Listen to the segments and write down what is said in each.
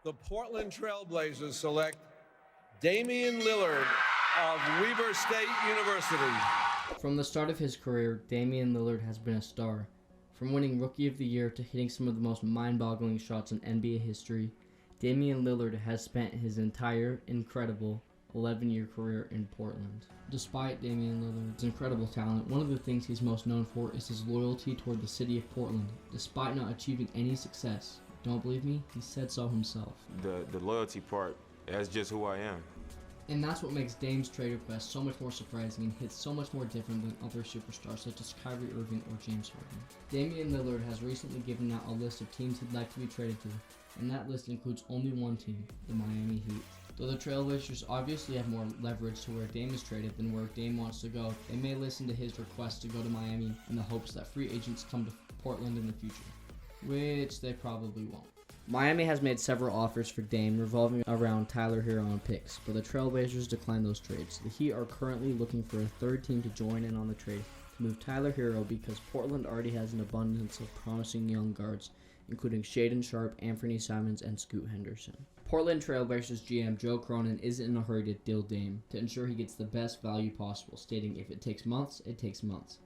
The Portland Trailblazers select Damian Lillard of Weber State University. From the start of his career, Damian Lillard has been a star. From winning Rookie of the Year to hitting some of the most mind-boggling shots in NBA history, Damian Lillard has spent his entire incredible 11-year career in Portland. Despite Damian Lillard's incredible talent, one of the things he's most known for is his loyalty toward the city of Portland, despite not achieving any success. Don't believe me? He said so himself. The loyalty part, that's just who I am. And that's what makes Dame's trade request so much more surprising and hits so much more different than other superstars such as Kyrie Irving or James Harden. Damian Lillard has recently given out a list of teams he'd like to be traded to, and that list includes only one team, the Miami Heat. Though the Trailblazers obviously have more leverage to where Dame is traded than where Dame wants to go, they may listen to his request to go to Miami in the hopes that free agents come to Portland in the future, which they probably won't. Miami has made several offers for Dame revolving around Tyler Hero and picks, but the Trailblazers declined those trades. The Heat are currently looking for a third team to join in on the trade to move Tyler Hero because Portland already has an abundance of promising young guards, including Shaedon Sharpe, Anthony Simons, and Scoot Henderson. Portland Trailblazers GM Joe Cronin isn't in a hurry to deal Dame to ensure he gets the best value possible, stating if it takes months, it takes months.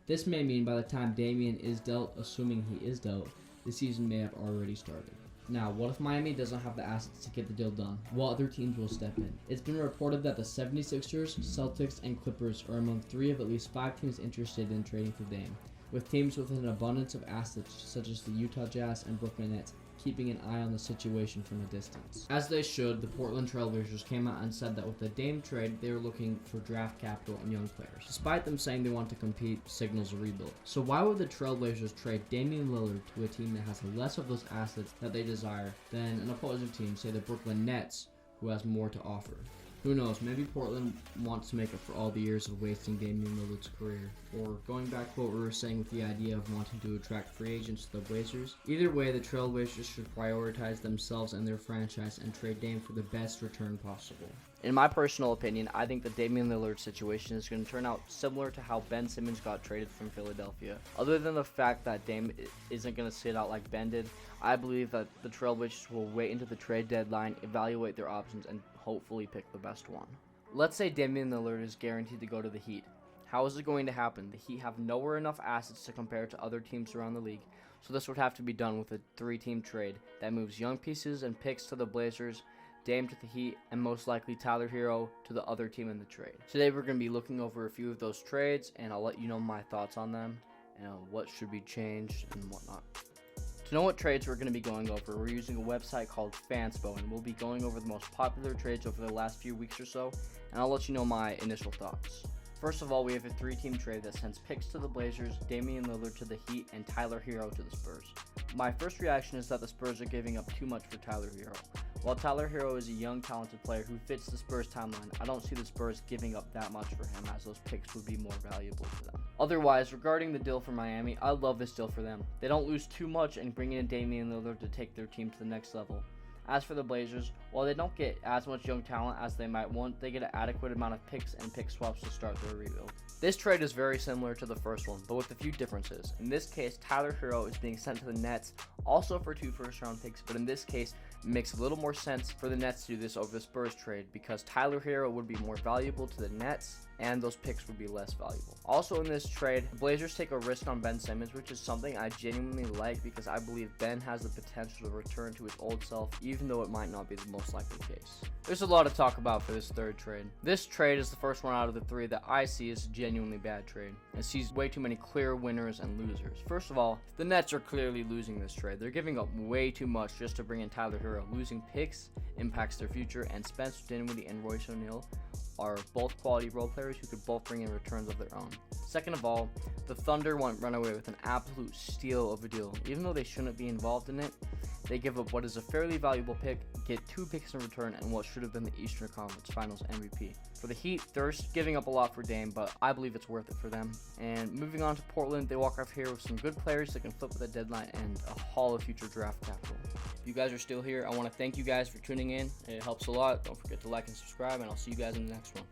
This may mean by the time Damian is dealt, assuming he is dealt, the season may have already started. Now, what if Miami doesn't have the assets to get the deal done? Well, other teams will step in. It's been reported that the 76ers, Celtics, and Clippers are among 3 of at least 5 teams interested in trading for Dame, with teams with an abundance of assets such as the Utah Jazz and Brooklyn Nets keeping an eye on the situation from a distance. As they should, the Portland Trailblazers came out and said that with the Dame trade, they were looking for draft capital and young players. Despite them saying they want to compete, signals a rebuild. So why would the Trailblazers trade Damian Lillard to a team that has less of those assets that they desire than an opposing team, say the Brooklyn Nets, who has more to offer? Who knows, maybe Portland wants to make up for all the years of wasting Damian Lillard's career. Or going back to what we were saying with the idea of wanting to attract free agents to the Blazers. Either way, the Trailblazers should prioritize themselves and their franchise and trade Dame for the best return possible. In my personal opinion, I think the Damian Lillard situation is going to turn out similar to how Ben Simmons got traded from Philadelphia. Other than the fact that Dame isn't going to sit out like Ben did, I believe that the Trailblazers will wait until the trade deadline, evaluate their options, and hopefully pick the best one. Let's say Damian Lillard is guaranteed to go to the Heat. How is it going to happen? The Heat have nowhere enough assets to compare to other teams around the league, so this would have to be done with a 3-team trade that moves young pieces and picks to the Blazers, Dame to the Heat, and most likely Tyler Hero to the other team in the trade. Today we're going to be looking over a few of those trades, and I'll let you know my thoughts on them, and what should be changed and whatnot. To know what trades we're going to be going over, we're using a website called Fanspo, and we'll be going over the most popular trades over the last few weeks or so, and I'll let you know my initial thoughts. First of all, we have a 3-team trade that sends picks to the Blazers, Damian Lillard to the Heat, and Tyler Hero to the Spurs. My first reaction is that the Spurs are giving up too much for Tyler Hero. While Tyler Hero is a young, talented player who fits the Spurs timeline, I don't see the Spurs giving up that much for him, as those picks would be more valuable to them. Otherwise, regarding the deal for Miami, I love this deal for them. They don't lose too much in bringing in Damian Lillard to take their team to the next level. As for the Blazers, while they don't get as much young talent as they might want, they get an adequate amount of picks and pick swaps to start their rebuild. This trade is very similar to the first one, but with a few differences. In this case, Tyler Hero is being sent to the Nets, also for 2 first-round picks, but in this case, it makes a little more sense for the Nets to do this over the Spurs trade because Tyler Hero would be more valuable to the Nets, and those picks would be less valuable. Also in this trade, the Blazers take a risk on Ben Simmons, which is something I genuinely like because I believe Ben has the potential to return to his old self, even though it might not be the most likely case. There's a lot to talk about for this third trade. This trade is the first one out of the 3 that I see as a genuinely bad trade, and sees way too many clear winners and losers. First of all, the Nets are clearly losing this trade. They're giving up way too much just to bring in Tyler Hero. Losing picks impacts their future, and Spencer Dinwiddie and Royce O'Neal are both quality role players who could both bring in returns of their own. Second of all, the Thunder won't run away with an absolute steal of a deal. Even though they shouldn't be involved in it, they give up what is a fairly valuable pick, get 2 picks in return, and what should have been the Eastern Conference Finals MVP. For the Heat, they're giving up a lot for Dame, but I believe it's worth it for them. And moving on to Portland, they walk off here with some good players that can flip with a deadline and a haul of future draft capital. If you guys are still here, I want to thank you guys for tuning in. It helps a lot. Don't forget to like and subscribe, and I'll see you guys in the next one.